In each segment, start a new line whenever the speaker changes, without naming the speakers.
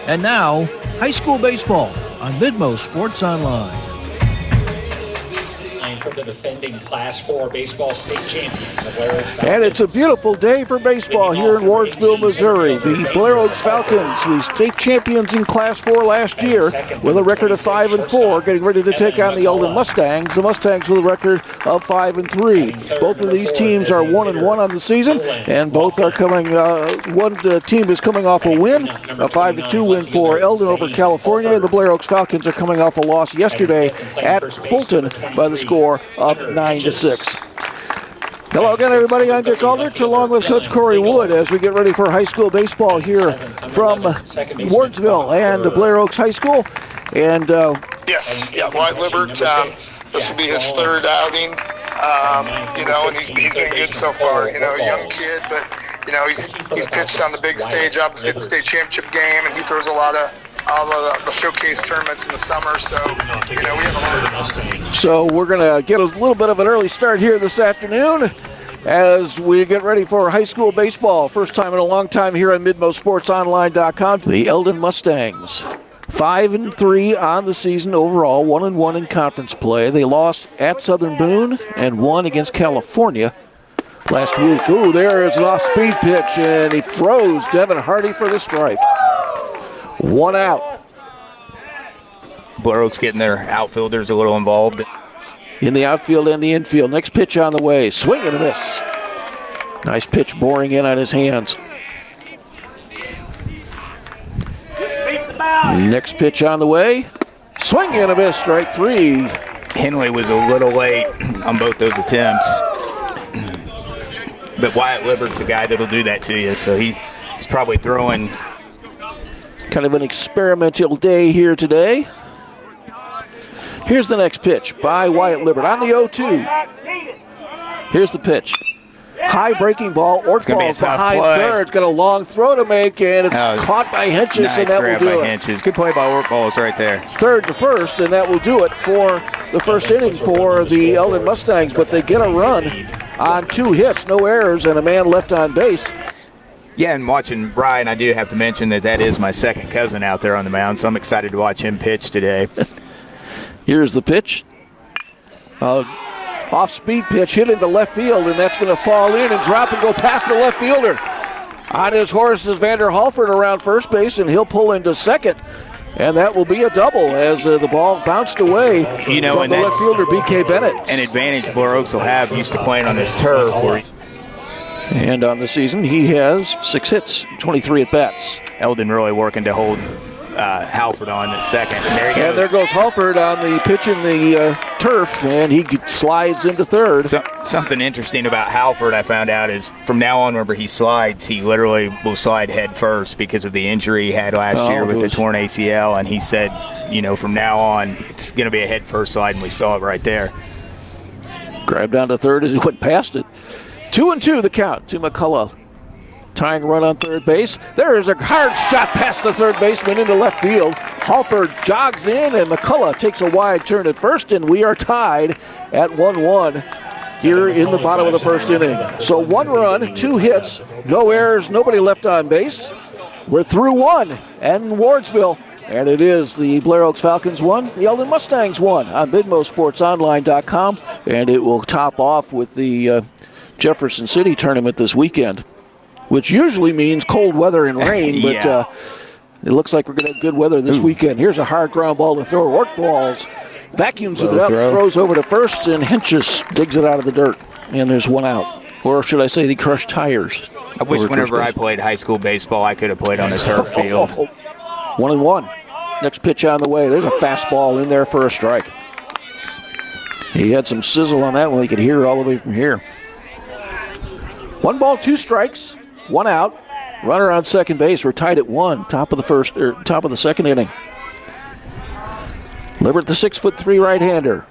And now, high school baseball on Midmo Sports Online.
From the defending Class 4 baseball state champions, Blair.
And it's a beautiful day for baseball here in Wardsville, Missouri. The Blair Oaks Falcons, the state champions in Class 4 last year, with a record of 5-4, getting ready to take on the Eldon Mustangs. The Mustangs with a record of 5-3. Both of these teams are 1-1 on the season, and both are coming. One team is coming off a win, a 5-2 win for Eldon over California. The Blair Oaks Falcons are coming off a loss yesterday at Fulton by the score of 9-6. Hello again, everybody. I'm Dick Aldrich, along with Coach Corey Wood, as we get ready for high school baseball here from Wardsville and Blair Oaks High School. And
Wyatt Libbert. This will be his third outing. And he's been good so far. Young kid, but he's pitched on the big stage, obviously the state championship game, and he throws a lot of the showcase tournaments in the summer, so we have a lot of.
So we're going to get a little bit of an early start here this afternoon as we get ready for high school baseball. First time in a long time here on MidmoSportsOnline.com. The Eldon Mustangs, 5-3 on the season overall, 1-1 in conference play. They lost at Southern Boone and won against California last week. Ooh, there is an off-speed pitch, and he throws Devin Hardy for the strike. One out.
Blair Oaks getting their outfielders a little involved
in the outfield and the infield. Next pitch on the way. Swing and a miss. Nice pitch boring in on his hands. Next pitch on the way. Swing and a miss. Strike three.
Henley was a little late on both those attempts. But Wyatt Libbert's a guy that'll do that to you, so he's probably throwing.
Kind of an experimental day here today. Here's the next pitch by Wyatt Libbert on the 0-2. Here's the pitch. High breaking ball. Ortbals behind third. It's got a long throw to make, and it's caught by Hentges,
nice,
and that will do it.
Hentges. Good play by Ortbals right there.
Third to first, and that will do it for the first inning for the Eldon Mustangs, but they get a run on 2 hits, no errors, and a man left on base.
Yeah, and watching Brian, I do have to mention that is my second cousin out there on the mound, so I'm excited to watch him pitch today.
Here's the pitch. Off-speed pitch hit into left field, and that's going to fall in and drop and go past the left fielder. On his horse is Vander Halford around first base, and he'll pull into second. And that will be a double as the ball bounced away from the left fielder, B.K. Bennett.
An advantage Blair Oaks will have used to playing on this turf.
And on the season, he has 6 hits, 23 at-bats.
Eldon really working to hold Halford on at second. And there he goes.
And there goes Halford on the pitch in the turf, and he slides into third.
Something interesting about Halford I found out is from now on, whenever he slides, he literally will slide head first because of the injury he had last year with the torn ACL. And he said, from now on, it's going to be a head first slide, and we saw it right there.
Grabbed down to third as he went past it. 2-2 the count to McCullough. Tying run on third base. There is a hard shot past the third baseman into left field. Halford jogs in, and McCullough takes a wide turn at first, and we are tied at 1-1 here in the bottom of the first inning. So 1 run, 2 hits, no errors, nobody left on base. We're through 1 and Wardsville. And it is the Blair Oaks Falcons 1, the Eldon Mustangs 1 on MidmoSportsOnline.com. And it will top off with the Jefferson City tournament this weekend, which usually means cold weather and rain, but it looks like we're going to have good weather this weekend. Here's a hard ground ball to throw. Ortbals vacuums it up, throws over to first, and Hentges digs it out of the dirt. And there's 1 out. Or should I say the crushed tires.
I wish whenever I played high school baseball, I could have played on the turf field.
1-1. Next pitch on the way. There's a fastball in there for a strike. He had some sizzle on that one. He could hear it all the way from here. 1 ball, 2 strikes, 1 out. Runner on second base. We're tied at 1. Top of the second inning. Libbert, the 6'3" right-hander.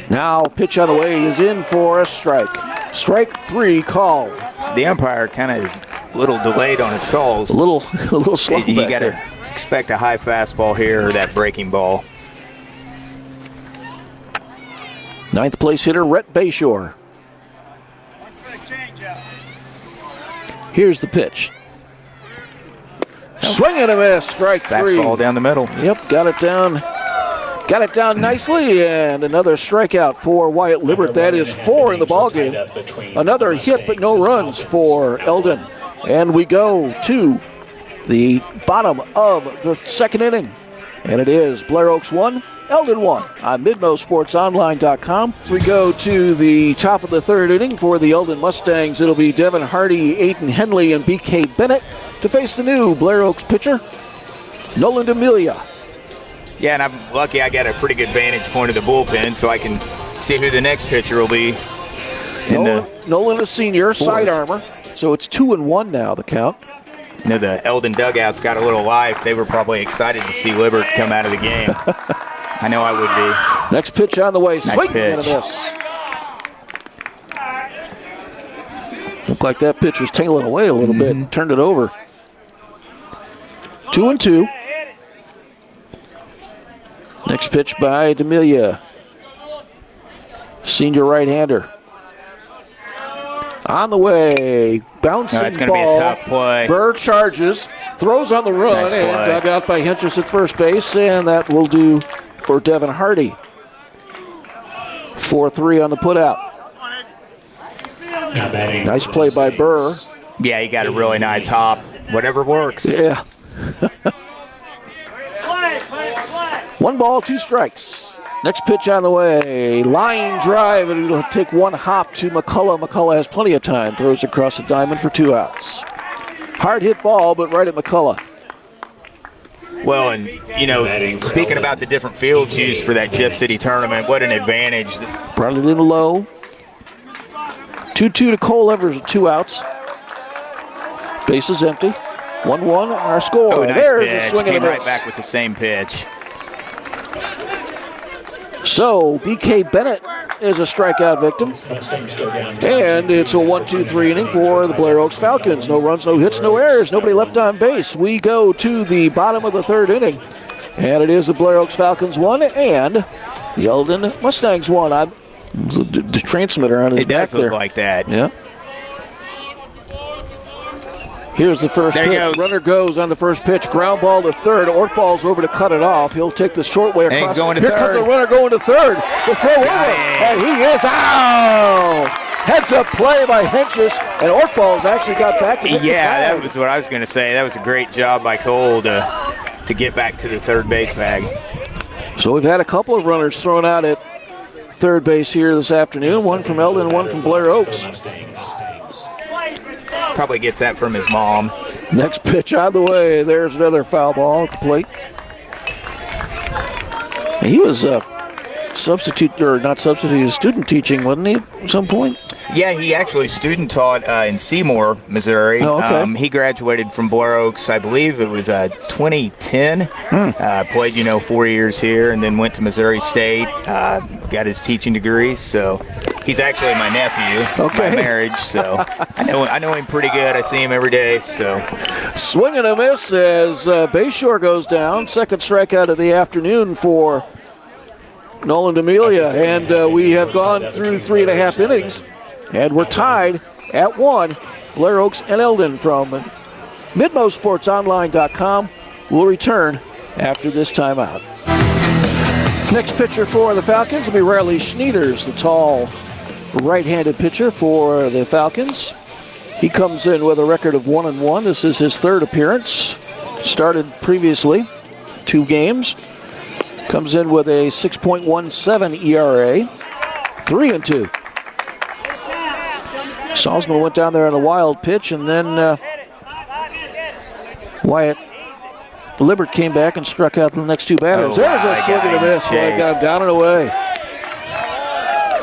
Now pitch on the way is in for a strike. Strike 3 called.
The umpire kind of is a little delayed on his calls.
A little slow.
You got to expect a high fastball here or that breaking ball.
9th place hitter Rhett Bayshore. Here's the pitch. Swing and a miss. Strike three.
Fastball down the middle.
Yep, got it down. Got it down nicely, and another strikeout for Wyatt Libbert. That is 4 in the ballgame. Another hit, but no runs for Eldon. And we go to the bottom of the second inning. And it is Blair Oaks 1, Eldon 1 on MidmoSportsOnline.com. As we go to the top of the third inning for the Eldon Mustangs, it'll be Devin Hardy, Aiden Henley, and B.K. Bennett to face the new Blair Oaks pitcher, Nolan DeMilia.
Yeah, and I'm lucky I got a pretty good vantage point of the bullpen, so I can see who the next pitcher will be.
Nolan, a senior,
fourth.
side armor. So it's 2-1 now, the count.
You know, the Eldon dugout's got a little life. They were probably excited to see Libbert come out of the game. I know I would be.
Next pitch on the way.
Nice
Swing
pitch.
and a miss. Looked like that pitch was tailing away a little bit. Turned it over. 2-2. Next pitch by DeMilia. Senior right-hander. On the way. Bouncing
No, it's going to
ball.
be a tough play.
Buhr charges. Throws on the run.
Nice
And
play.
dug out by Hentges at first base. And that will do for Devin Hardy. 4-3 on the putout. Nice play by Buhr.
Yeah, he got a really nice hop. Whatever works.
Yeah. 1 ball, 2 strikes. Next pitch on the way. Line drive, and it'll take 1 hop to McCullough. McCullough has plenty of time. Throws across the diamond for 2 outs. Hard hit ball, but right at McCullough.
Well, and, you know, speaking about the different fields used for that Jeff City tournament, what an advantage.
Brought it in low. 2-2 to Cole Evers with 2 outs. Base is empty. 1-1 our score.
Oh, nice
There's a
pitch.
swing and a
Came right
miss.
back with the same pitch.
So B.K. Bennett is a strikeout victim. And it's a 1-2-3 inning for the Blair Oaks Falcons. No runs, no hits, no errors, nobody left on base. We go to the bottom of the third inning. And it is the Blair Oaks Falcons 1 and the Eldon Mustangs 1. The transmitter on his
It
back
does look
there.
like that.
Yeah. Here's the first
There he
pitch.
goes.
Runner goes on the first pitch. Ground ball to third. Ortbals over to cut it off. He'll take the short way
And
across.
he's going to
Here
third.
comes the runner going to third. The throw over. And he is out. Heads up play by Hentges. And Ortbals actually got back to get the
Yeah,
tag.
that was what I was going to say. That was a great job by Cole to get back to the third base bag.
So we've had a couple of runners thrown out at third base here this afternoon. One from Eldon, one from Blair Oaks.
Probably gets that from his mom.
Next pitch on the way. There's another foul ball at the plate. He was substitute, or not substitute, he was student teaching, wasn't he, at some point?
Yeah, he actually student taught in Seymour, Missouri.
Oh, okay.
He graduated from Blair Oaks, I believe it was 2010. Played, 4 years here and then went to Missouri State, got his teaching degree. So he's actually my nephew by marriage. So I know him pretty good. I see him every day. So
Swing and a miss as Bayshore goes down. Second strikeout of the afternoon for Nolan DeMilia. And we have gone through 3.5 innings. And we're tied at 1. Blair Oaks and Eldon from MidmoSportsOnline.com will return after this timeout. Next pitcher for the Falcons will be Riley Schnieders, the tall right-handed pitcher for the Falcons. He comes in with a record of 1-1. This is his third appearance. Started previously 2 games. Comes in with a 6.17 ERA. 3-2. Salzman went down there on a wild pitch, and then Wyatt Libbert came back and struck out the next 2 batters. There's a swing and a miss. Wyatt got him down and away.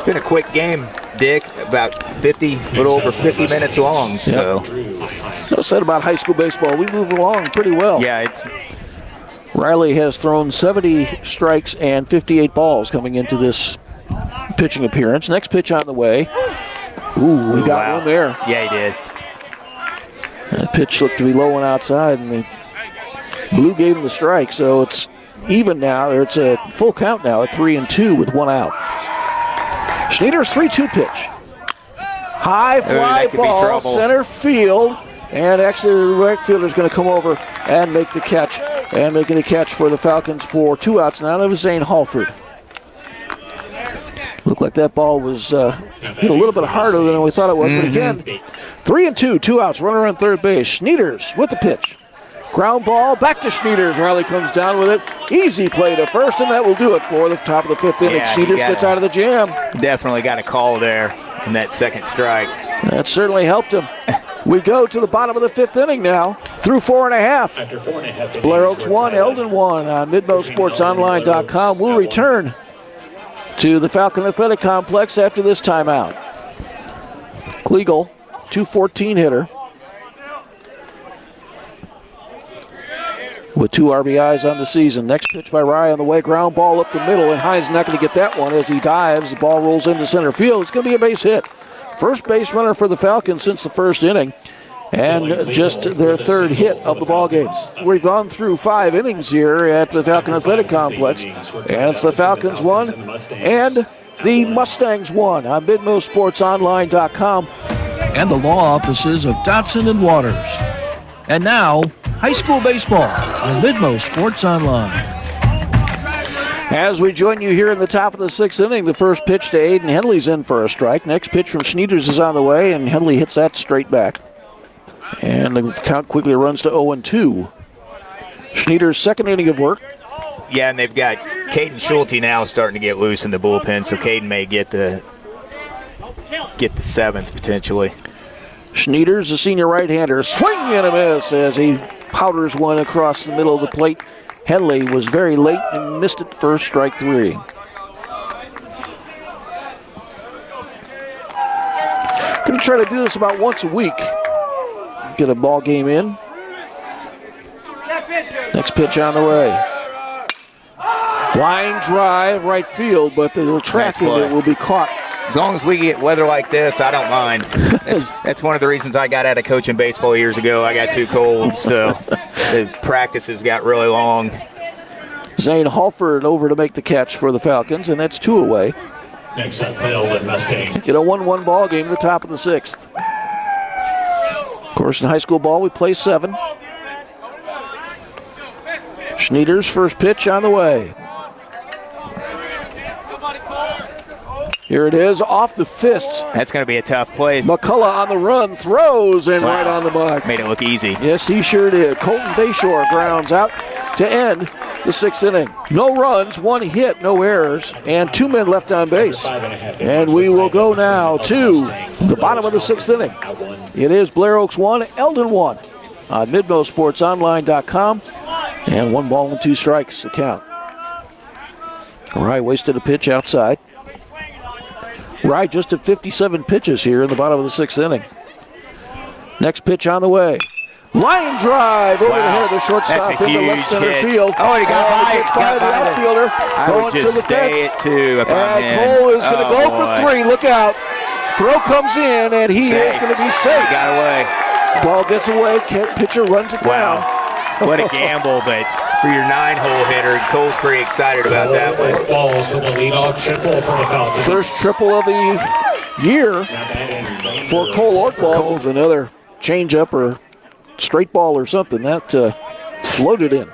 it's been a quick game, Dick. About a little over 50 minutes long. So
No said about high school baseball. We move along pretty well.
yeah,
Riley has thrown 70 strikes and 58 balls coming into this pitching appearance. Next pitch on the way. Ooh, we got one there.
Yeah, he did.
That pitch looked to be low and outside, and Blue gave him the strike, so it's even now. It's a full count now at 3-2 with 1 out. Schnieders 3-2 pitch. High fly
that could be
ball,
trouble.
center field, And actually, the right fielder is going to come over and make the catch. And making the catch for the Falcons for 2 outs. Now that was Zane Halford. Looked like that ball was hit a little bit harder than we thought it was. But again, 3-2, 2 outs, runner on third base. Schnieders with the pitch. Ground ball, back to Schnieders. Riley comes down with it. Easy play to first, and that will do it for the top of the 5th inning. Schnieders gets out of the jam.
Definitely got a call there in that second strike.
That certainly helped him. We go to the bottom of the 5th inning now, through 4.5. Blair Oaks 1, Eldon 1 on MidmoSportsOnline.com. We'll return to the Falcon Athletic Complex after this timeout. Kliegel, 214 hitter, with 2 RBIs on the season. Next pitch by Rye on the way, ground ball up the middle, and Hines not going to get that one as he dives. The ball rolls into center field. It's going to be a base hit. First base runner for the Falcons since the first inning, and just their 3rd hit of the ball game. We've gone through 5 innings here at the Falcon Athletic Complex, and it's the Falcons 1 and the Mustangs 1 on MidmoSportsOnline.com.
And the law offices of Dotson and Waters. And now, high school baseball on Midmo Sports Online.
As we join you here in the top of the 6th inning, the first pitch to Aiden Henley's in for a strike. Next pitch from Schnieders is on the way, and Henley hits that straight back. And the count quickly runs to 0-2. Schnieders' 2nd inning of work.
Yeah, and they've got Kaden Schulte now starting to get loose in the bullpen, so Kaden may get the 7th potentially.
Schnieders, a senior right-hander, swing and a miss as he powders one across the middle of the plate. Henley was very late and missed it for strike 3. Going to try to do this about once a week. Get a ball game in. Next pitch on the way. Line drive right field, but the track in it will be caught.
As long as we get weather like this, I don't mind. That's one of the reasons I got out of coaching baseball years ago. I got too cold, so the practices got really long.
Zane Halford over to make the catch for the Falcons, and that's 2 away.
Next up, Eldon Mustangs.
Get a 1-1 ball game at the top of the 6th. Of course, in high school ball, we play 7. Schnieders' first pitch on the way. Here it is, off the fist.
That's going to be a tough play.
McCullough on the run, throws, and right on the mark.
Made it look easy.
Yes, he sure did. Colton Bayshore grounds out to end the 6th inning. No runs, 1 hit, no errors, and 2 men left on base. And we will go now to the bottom of the 6th inning. It is Blair Oaks 1, Eldon 1 on MidmoSportsOnline.com. And 1 ball and 2 strikes, the count. Rye wasted a pitch outside. Rye just at 57 pitches here in the bottom of the 6th inning. Next pitch on the way. Line drive over the head of the shortstop into left center field.
Oh, he got by it.
By the outfielder.
I would just stay it too if I'm in.
And Cole is going to go for 3. Look out. Throw comes in, and he is going to be safe.
He got away.
Ball gets away. Pitcher runs it down.
What a gamble, but for your 9-hole hitter, Cole's pretty excited about that one.
Balls for the leadoff triple for the Falcons.
First triple of the year for Cole Ortbals. Another changeup or straight ball or something that floated in.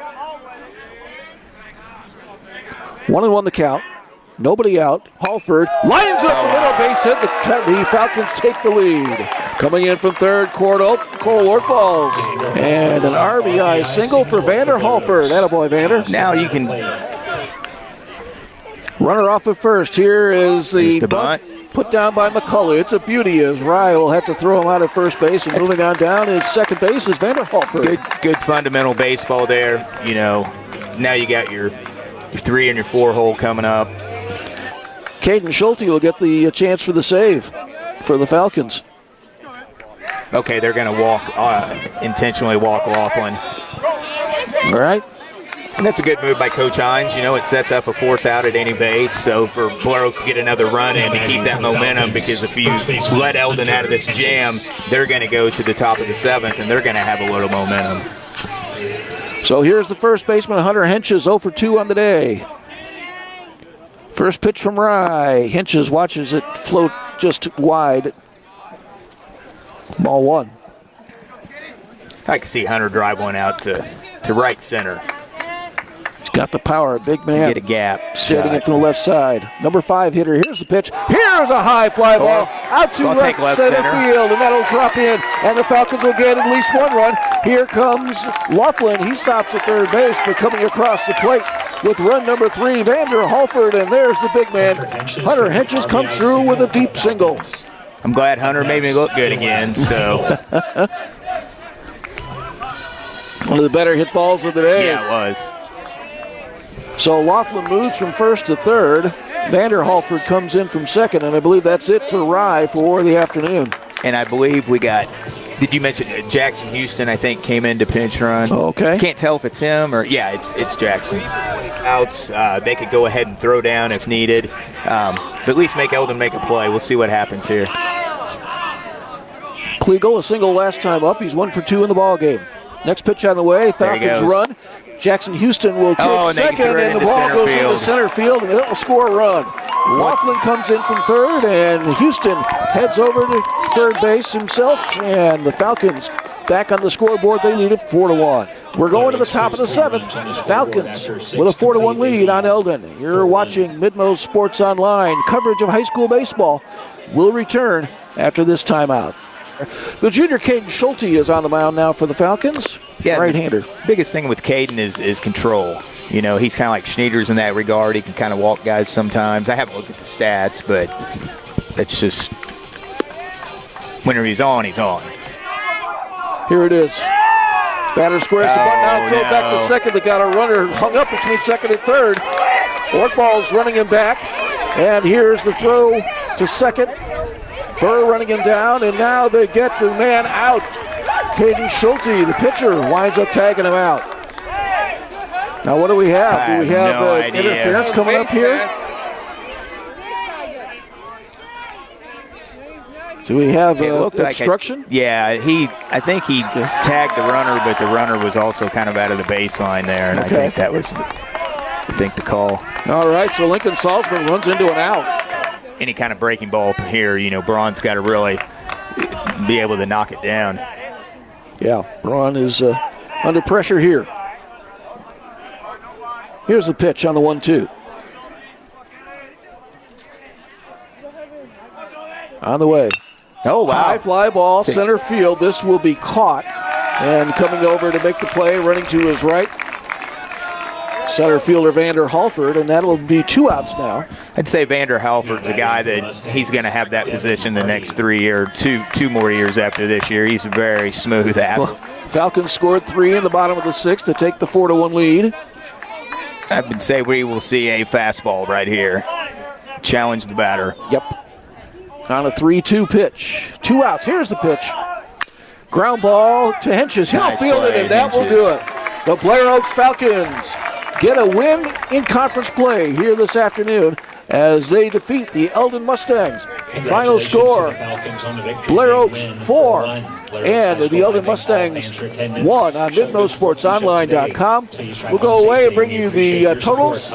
1-1 the count. Nobody out. Halford lines up the middle, base hit. The Falcons take the lead. Coming in from third, Cole Ortbals. And an RBI single for Vander Halford. Attaboy, Vander.
Now you can.
Runner off at first. Here is the
bunt.
Put down by McCullough. It's a beauty as Rye will have to throw him out at first base. And moving on down is second base is Vander Halford.
Good fundamental baseball there. You know, now you got your 3 and your 4 hole coming up.
Kaden Schulte will get the chance for the save for the Falcons.
Okay, they're going to intentionally walk Laughlin.
All right.
And that's a good move by Coach Hines. You know, it sets up a force out at any base. So for Blair Oaks to get another run in to keep that momentum, because if you let Eldon out of this jam, they're going to go to the top of the 7th, and they're going to have a little momentum.
So here's the first baseman, Hunter Hentges, 0 for 2 on the day. First pitch from Rye. Hentges watches it float just wide. Ball 1.
I can see Hunter drive one out to right center.
He's got the power, big man.
Get a gap.
Setting it from the left side. Number 5 hitter. Here's the pitch. Here's a high fly ball out to left center field, and that'll drop in, and the Falcons will get at least one run. Here comes Laughlin. He stops at third base, but coming across the plate with run number 3, Vander, Halford, and there's the big man. Hunter Hentges comes through with a deep single.
I'm glad Hunter made me look good again. So
one of the better hit balls of the day.
Yeah, it was.
So Laughlin moves from first to third. Vander Halford comes in from second, and I believe that's it for Rye for the afternoon.
And I believe we got, did you mention Jackson Houston, I think, came in to pinch run.
Okay.
Can't tell if it's him or, yeah, it's Jackson. Outs, they could go ahead and throw down if needed. But at least make Eldon make a play. We'll see what happens here.
Kliegel, a single last time up. He's 1 for 2 in the ball game. Next pitch on the way. Falcons run. Jackson Houston will take second, and the ball goes into center field, and it will score a run. Laughlin comes in from third, and Houston heads over to third base himself, and the Falcons back on the scoreboard. They lead it 4-1. We're going to the top of the 7th. Falcons with a 4-1 lead on Eldon. You're watching Midmo Sports Online. Coverage of high school baseball will return after this timeout. The junior Kaden Schulte is on the mound now for the Falcons.
Yeah,
right-hander.
Biggest thing with Kaden is control. You know, he's kind of like Schnieders in that regard. He can kind of walk guys sometimes. I haven't looked at the stats, but that's just whenever he's on, he's on.
Here it is. Batter squares the bunt now, throw back to second. They got a runner hung up between second and third. Ortbals running him back, and here's the throw to second. Buhr running him down, and now they get the man out. Kaden Schulte, the pitcher, winds up tagging him out. Now what do we have? Do we have interference coming up here? Do we have obstruction?
I think he tagged the runner, but the runner was also kind of out of the baseline there, and I think that was the call.
All right, so Lincoln Salzman runs into an out.
Any kind of breaking ball here, you know, Braun's got to really be able to knock it down.
Yeah, Braun is under pressure here. Here's the pitch on the 1-2. On the way.
Oh, wow.
High fly ball, center field. This will be caught. And coming over to make the play, running to his right, center fielder Vander Halford, and that'll be 2 outs now.
I'd say Vander Halford's a guy that he's going to have that position the next 3 or two more years after this year. He's a very smooth athlete.
Well, Falcons scored 3 in the bottom of the 6th to take the 4-1 lead.
I would say we will see a fastball right here. Challenge the batter.
Yep. On a 3-2 pitch. 2 outs. Here's the pitch. Ground ball to Hentges. He'll field it, and that will do it. The Blair Oaks Falcons get a win in conference play here this afternoon as they defeat the Eldon Mustangs. Final score, Blair Oaks 4 and the Eldon Mustangs 1 on MidmoSportsOnline.com. We'll go away and bring you the totals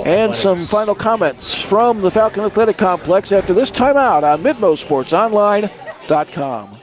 and some final comments from the Falcon Athletic Complex after this timeout on MidmoSportsOnline.com.